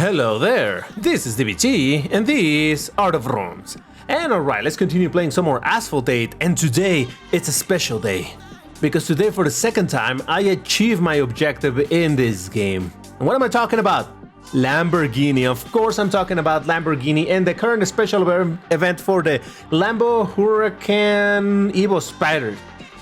Hello there, this is DBT and this Art of Rooms. And alright, let's continue playing some more Asphalt 8, and today it's a special day. Because today for the second time I achieved my objective in this game. And what am I talking about? Lamborghini. Of course I'm talking about Lamborghini and the current special event for the Lambo Huracan Evo Spyder.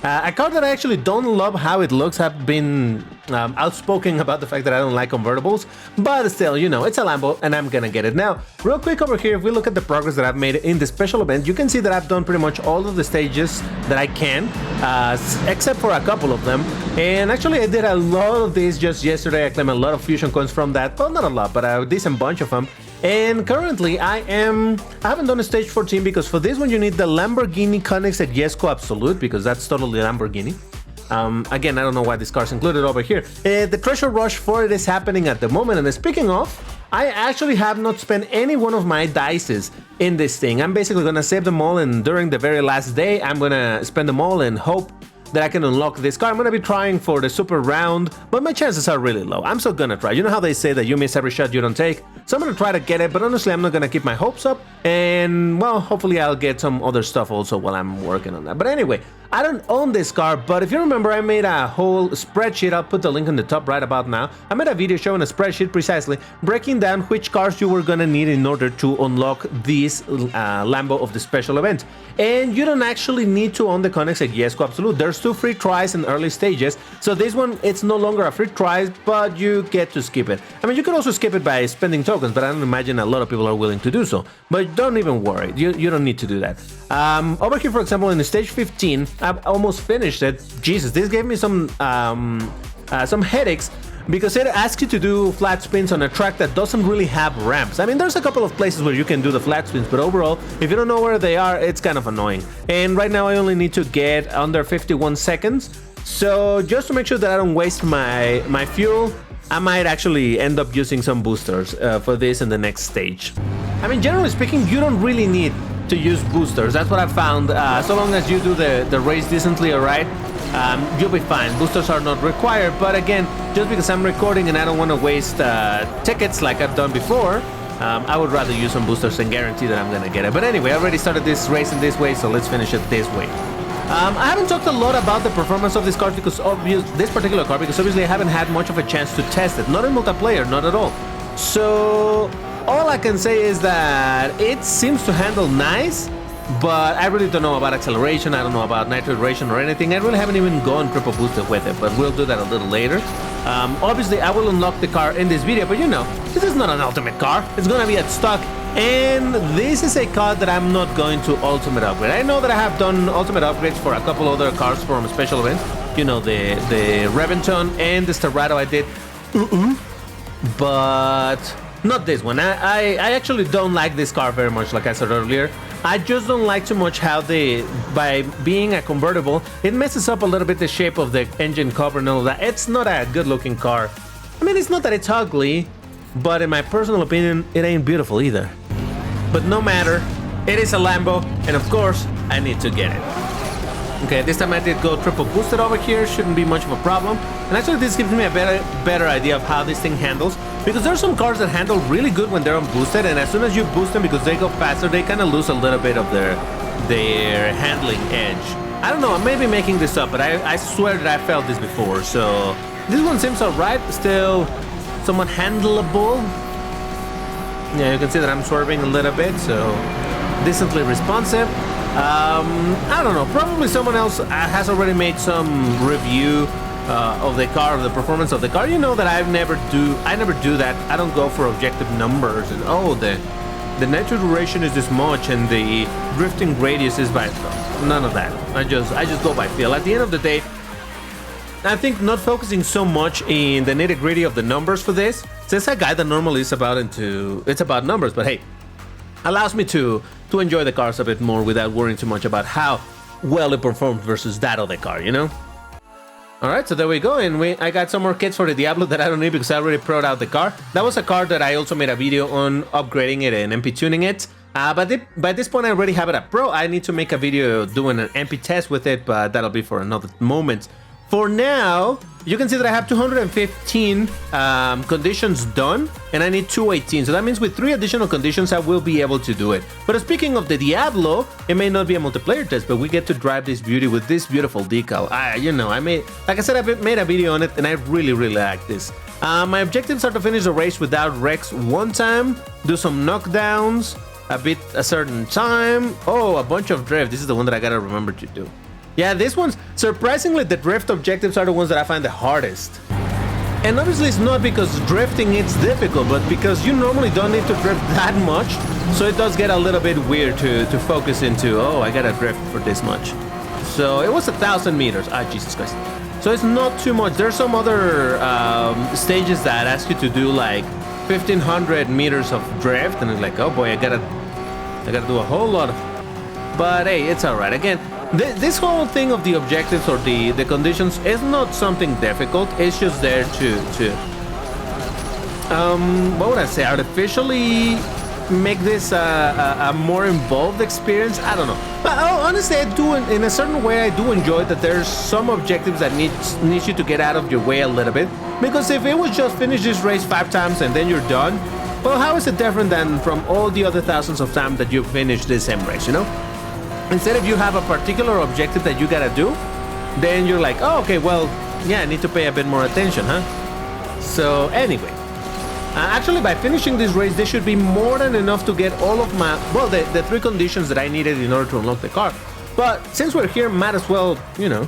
A car that I actually don't love how it looks. I've been outspoken about the fact that I don't like convertibles, but still, you know, it's a Lambo and I'm gonna get it. Now, real quick over here, if we look at the progress that I've made in the special event, you can see that I've done pretty much all of the stages that I can, except for a couple of them. And actually, I did a lot of these just yesterday. I claimed a lot of fusion coins from that. Well, not a lot, but a decent bunch of them. And currently I haven't done a stage 14 because for this one you need the Lamborghini Koenigsegg Jesko Absolute, because that's totally Lamborghini. Again, I don't know why this car's included over here. The treasure rush for it is happening at the moment, and speaking of, I actually have not spent any one of my dices in this thing. I'm basically gonna save them all, and during the very last day I'm gonna spend them all and hope that I can unlock this car. I'm gonna be trying for the super round, but my chances are really low. I'm still gonna try. You know how they say that you miss every shot you don't take? So I'm gonna try to get it, but honestly I'm not gonna keep my hopes up, and well, hopefully I'll get some other stuff also while I'm working on that. But anyway, I don't own this car, but if you remember, I made a whole spreadsheet. I'll put the link in the top right about now. I made a video showing a spreadsheet precisely breaking down which cars you were gonna need in order to unlock this Lambo of the special event. And you don't actually need to own the Koenigsegg Jesko Absolute. There's 2 free tries in early stages, so this one, it's no longer a free try, but you get to skip it. I mean, you can also skip it by spending tokens, but I don't imagine a lot of people are willing to do so. But don't even worry, you don't need to do that. Over here, for example, in the stage 15, I've almost finished it. Jesus, this gave me some headaches, because it asks you to do flat spins on a track that doesn't really have ramps. I mean, there's a couple of places where you can do the flat spins, but overall, if you don't know where they are, it's kind of annoying. And right now I only need to get under 51 seconds. So just to make sure that I don't waste my fuel, I might actually end up using some boosters for this in the next stage. I mean, generally speaking, you don't really need to use boosters. That's what I found. So long as you do the race decently, alright, you'll be fine. Boosters are not required, but again, just because I'm recording and I don't want to waste tickets like I've done before, I would rather use some boosters and guarantee that I'm gonna get it. But anyway, I already started this race in this way, so let's finish it this way. I haven't talked a lot about the performance of this car because this particular car, because obviously I haven't had much of a chance to test it. Not in multiplayer, not at all. So all I can say is that it seems to handle nice, but I really don't know about acceleration. I don't know about nitration or anything. I really haven't even gone triple boosted with it, but we'll do that a little later. Obviously I will unlock the car in this video, but you know, this is not an ultimate car. It's gonna be at stock, and this is a car that I'm not going to ultimate upgrade. I know that I have done ultimate upgrades for a couple other cars from a special event. You know, the Reventon and the Starado I did, but not this one. I actually don't like this car very much, like I said earlier. I just don't like too much how by being a convertible, it messes up a little bit the shape of the engine cover and all that. It's not a good looking car. I mean, it's not that it's ugly, but in my personal opinion, it ain't beautiful either. But no matter, it is a Lambo, and of course, I need to get it. Okay, this time I did go triple boosted over here, shouldn't be much of a problem. And actually this gives me a better idea of how this thing handles, because there are some cars that handle really good when they're unboosted, and as soon as you boost them because they go faster, they kind of lose a little bit of their handling edge. I don't know, I may be making this up, but I swear that I felt this before, so this one seems alright, still somewhat handleable. Yeah, you can see that I'm swerving a little bit, so decently responsive. I don't know, probably someone else has already made some review of the car, of the performance of the car. You know that I never do that. I don't go for objective numbers and the natural duration is this much and the drifting radius is by none of that. I just go by feel. At the end of the day, I think not focusing so much in the nitty-gritty of the numbers for this, since a guy that normally is it's about numbers, but hey, allows me to enjoy the cars a bit more without worrying too much about how well it performs versus that other car, you know? Alright, so there we go, and I got some more kits for the Diablo that I don't need because I already pro'd out the car. That was a car that I also made a video on upgrading it and MP tuning it. But by this point I already have it at Pro. I need to make a video doing an MP test with it, but that'll be for another moment. For now, you can see that I have 215 conditions done, and I need 218. So that means with 3 additional conditions, I will be able to do it. But speaking of the Diablo, it may not be a multiplayer test, but we get to drive this beauty with this beautiful decal. Like I said, I made a video on it, and I really like this. My objectives are to finish the race without wrecks one time, do some knockdowns, a certain time. Oh, a bunch of drift. This is the one that I gotta remember to do. Yeah, this one's surprisingly the drift objectives are the ones that I find the hardest. And obviously it's not because drifting it's difficult, but because you normally don't need to drift that much, so it does get a little bit weird to focus into, oh, I gotta drift for this much. So it was 1,000 meters. Ah, Jesus Christ. So it's not too much. There's some other stages that ask you to do like 1,500 meters of drift, and it's like, oh boy, I gotta do a whole lot of... But hey, it's alright. Again, this whole thing of the objectives or the conditions is not something difficult. It's just there to what would I say, artificially make this a more involved experience. I don't know, but honestly, I do in a certain way. I do enjoy that there's some objectives that needs you to get out of your way a little bit, because if it was just finish this race 5 times and then you're done, well, how is it different than from all the other thousands of times that you finished the same race, you know? Instead, if you have a particular objective that you gotta do, then you're like, oh, okay, well, yeah, I need to pay a bit more attention, huh? So anyway, actually, by finishing this race, this should be more than enough to get all of my, well, the 3 conditions that I needed in order to unlock the car. But since we're here, might as well, you know,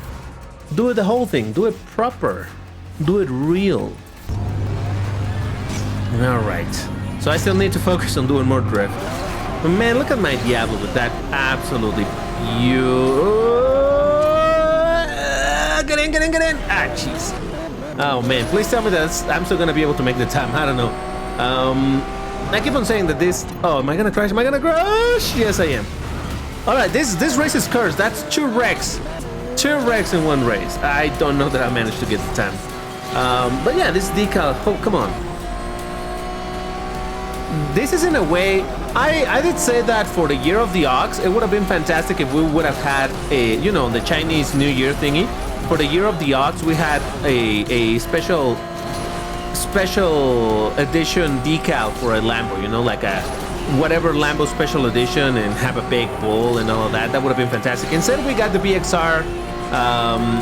do the whole thing, do it proper, do it real. All right, so I still need to focus on doing more drift. But man, look at my Diablo with that absolutely get in. Ah, jeez. Oh man, please tell me that I'm still gonna be able to make the time. I don't know. I keep on saying that this... Oh, am I gonna crash? Yes, I am. Alright, this race is cursed. That's 2 wrecks. 2 wrecks in one race. I don't know that I managed to get the time. But yeah, this decal... Oh, come on. This is in a way... I did say that for the Year of the Ox, it would have been fantastic if we would have had a, you know, the Chinese New Year thingy. For the Year of the Ox, we had a special edition decal for a Lambo, you know, like a whatever Lambo special edition, and have a big bull and all of that. That would have been fantastic. Instead, we got the BXR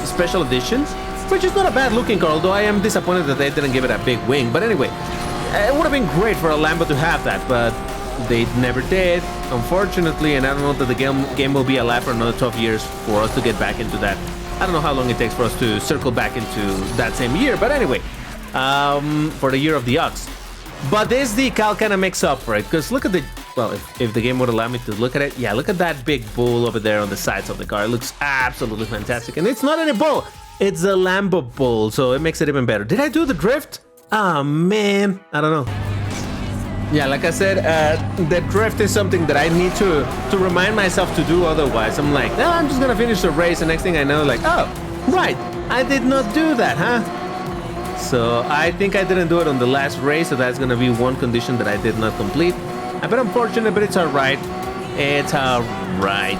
special editions, which is not a bad looking car, although I am disappointed that they didn't give it a big wing. But anyway, it would have been great for a Lambo to have that, but they never did, unfortunately, and I don't know that the game will be alive for another 12 years for us to get back into that. I don't know how long it takes for us to circle back into that same year, but anyway, for the Year of the Ox. But this decal kind of makes up for it, because look at the... Well, if the game would allow me to look at it, yeah, look at that big bull over there on the sides of the car. It looks absolutely fantastic, and it's not any bull, it's a Lambo bull, so it makes it even better. Did I do the drift? Oh man, I don't know. Yeah, like I said, the drift is something that I need to remind myself to do, otherwise I'm like, no, I'm just gonna finish the race, and next thing I know, like, oh, right, I did not do that, huh? So I think I didn't do it on the last race, so that's gonna be one condition that I did not complete. A bit unfortunate, but it's alright. It's alright.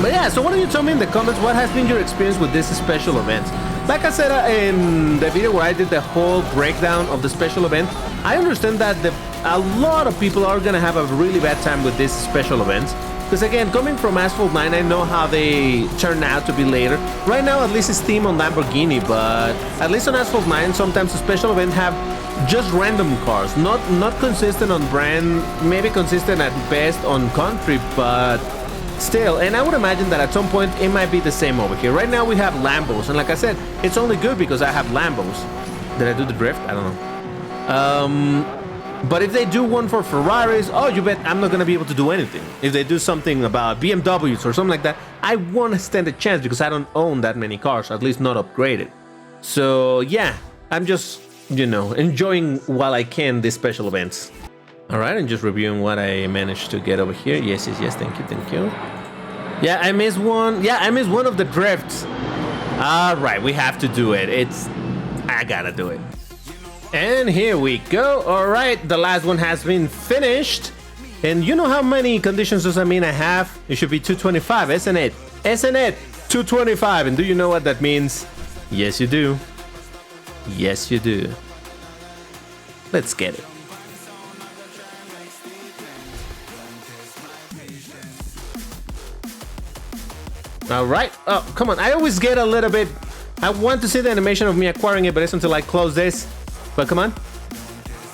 But yeah, so why don't you tell me in the comments what has been your experience with this special event? Like I said in the video where I did the whole breakdown of the special event, I understand that a lot of people are gonna have a really bad time with this special event. Because again, coming from Asphalt 9, I know how they turn out to be later. Right now, at least it's themed on Lamborghini, but at least on Asphalt 9, sometimes the special event have just random cars, not consistent on brand, maybe consistent at best on country, but still. And I would imagine that at some point it might be the same over here. Right now we have Lambos, and like I said, it's only good because I have Lambos. Did I do the drift? I don't know. But if they do one for Ferraris, oh, you bet I'm not gonna be able to do anything. If they do something about BMWs or something like that, I won't stand a chance because I don't own that many cars, at least not upgraded. So yeah, I'm just, you know, enjoying while I can these special events. All right, and just reviewing what I managed to get over here. Yes, thank you. Yeah, I missed one. Yeah, I missed one of the drifts. All right, we have to do it. I gotta do it. And here we go. All right, the last one has been finished. And you know how many conditions does that mean I have? It should be 225, isn't it? Isn't it? 225. And do you know what that means? Yes, you do. Yes, you do. Let's get it. All right. Oh, come on. I always get a little bit... I want to see the animation of me acquiring it, but it's until I close this. But come on.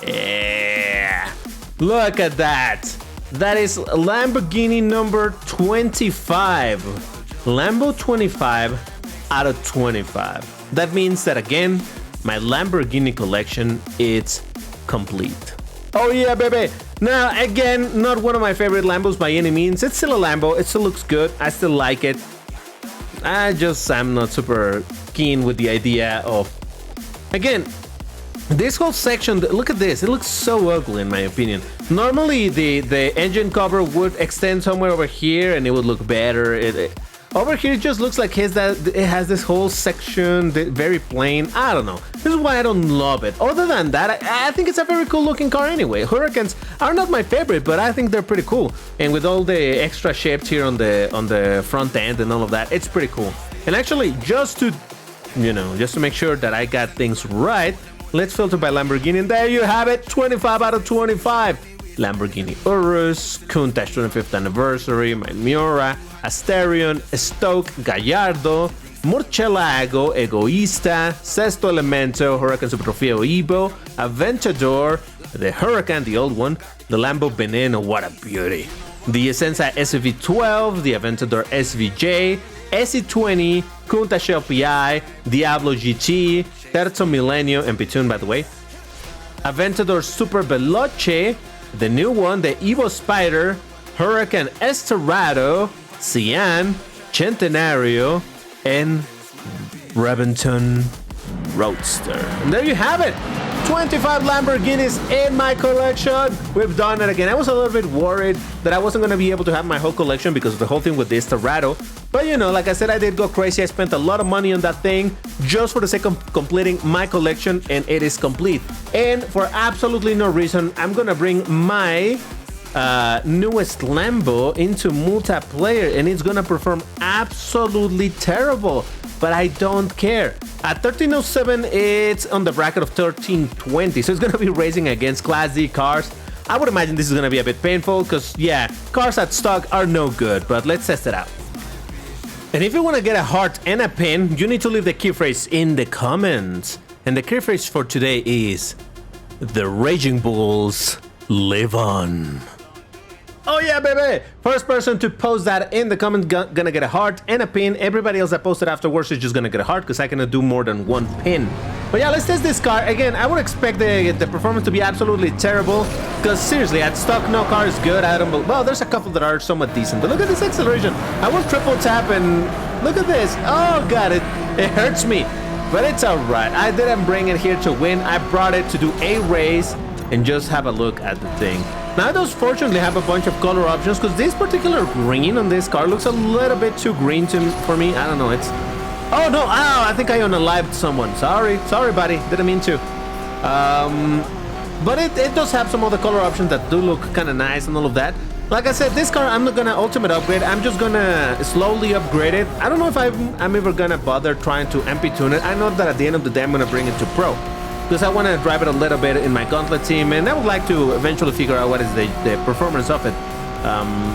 Yeah. Look at that. That is Lamborghini number 25. Lambo 25 out of 25. That means that, again, my Lamborghini collection is complete. Oh yeah, baby. Now, again, not one of my favorite Lambos by any means. It's still a Lambo. It still looks good. I still like it. I'm not super keen with the idea of... Again, this whole section, look at this. It looks so ugly in my opinion. Normally, the engine cover would extend somewhere over here and it would look better. Over here, it just looks like it has this whole section, very plain. I don't know. This is why I don't love it. Other than that, I think it's a very cool looking car anyway. Huracans are not my favorite, but I think they're pretty cool. And with all the extra shapes here on the front end and all of that, it's pretty cool. And actually, just to make sure that I got things right, let's filter by Lamborghini. And there you have it, 25 out of 25. Lamborghini Urus, Countach 25th anniversary, my Miura, Asterion, Stoke, Gallardo, Murcielago, Egoista, Sesto Elemento, Huracan Super Trofeo Evo, Aventador, the Huracan, the old one, the Lambo Veneno, what a beauty. The Essenza SV12, the Aventador SVJ, SE20, Countach LPI, Diablo GT, Terzo Millennio, and Pitun by the way, Aventador Super Veloce, the new one, the Evo Spyder, Huracan Esterado, Cian, Centenario, and Reventon Roadster. And there you have it! 25 Lamborghinis in my collection. We've done it again. I was a little bit worried that I wasn't going to be able to have my whole collection because of the whole thing with the Esterado. But like I said, I did go crazy. I spent a lot of money on that thing just for the sake of completing my collection, and it is complete. And for absolutely no reason, I'm going to bring my newest Lambo into multiplayer, and it's going to perform absolutely terrible. But I don't care. At 1307, it's on the bracket of 1320, so it's going to be racing against Class D cars. I would imagine this is going to be a bit painful because, yeah, cars at stock are no good, but let's test it out. And if you want to get a heart and a pin, you need to leave the key phrase in the comments. And the key phrase for today is, the Raging Bulls live on. Oh yeah, baby! First person to post that in the comment gonna get a heart and a pin. Everybody else that posted afterwards is just gonna get a heart because I cannot do more than one pin. But yeah, let's test this car. Again, I would expect the performance to be absolutely terrible because seriously, at stock, no car is good. I don't. Well, there's a couple that are somewhat decent, but look at this acceleration. I will triple tap and look at this. Oh god, it hurts me, but it's alright. I didn't bring it here to win. I brought it to do a race and just have a look at the thing. Now, I don't fortunately have a bunch of color options because this particular green on this car looks a little bit too green for me. I don't know, it's... Oh no, I think I unalived someone. Sorry, buddy, didn't mean to. But it does have some other color options that do look kind of nice and all of that. Like I said, this car, I'm not gonna ultimate upgrade. I'm just gonna slowly upgrade it. I don't know if I'm ever gonna bother trying to MP tune it. I know that at the end of the day, I'm gonna bring it to Pro, because I want to drive it a little bit in my Gauntlet team, and I would like to eventually figure out what is the performance of it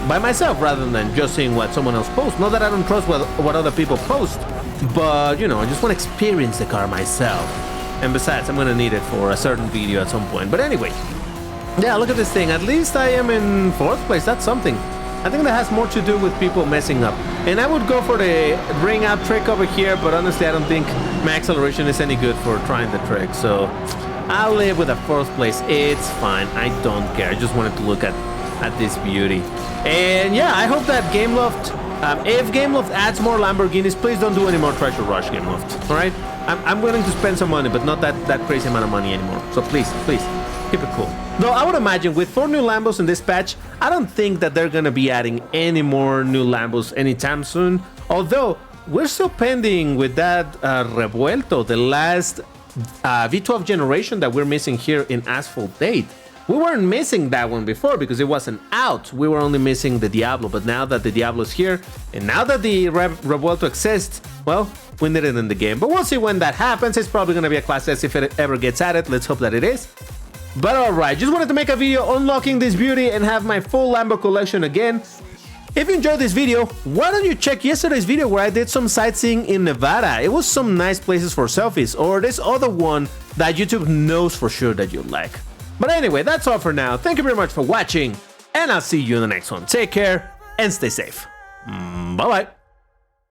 by myself rather than just seeing what someone else posts. Not that I don't trust what other people post, but I just want to experience the car myself. And besides, I'm going to need it for a certain video at some point. But anyway, yeah, look at this thing. At least I am in 4th place. That's something. I think that has more to do with people messing up. And I would go for the ring out trick over here, but honestly, I don't think my acceleration is any good for trying the trick. So I'll live with a 4th place. It's fine. I don't care. I just wanted to look at this beauty. And yeah, I hope that Gameloft, if Gameloft adds more Lamborghinis, please don't do any more Treasure Rush, Gameloft. All right? I'm willing to spend some money, but not that crazy amount of money anymore. So please, keep it cool. Though I would imagine with 4 new Lambos in this patch, I don't think that they're gonna be adding any more new Lambos anytime soon. Although we're still pending with that Revuelto, the last V12 generation that we're missing here in Asphalt 8. We weren't missing that one before because it wasn't out. We were only missing the Diablo, but now that the Diablo is here, and now that the Revuelto exists, well, we need it in the game. But we'll see when that happens. It's probably gonna be a Class S if it ever gets added. Let's hope that it is. But alright, just wanted to make a video unlocking this beauty and have my full Lambo collection again. If you enjoyed this video, why don't you check yesterday's video where I did some sightseeing in Nevada. It was some nice places for selfies, or this other one that YouTube knows for sure that you'll like. But anyway, that's all for now. Thank you very much for watching, and I'll see you in the next one. Take care and stay safe. Bye-bye.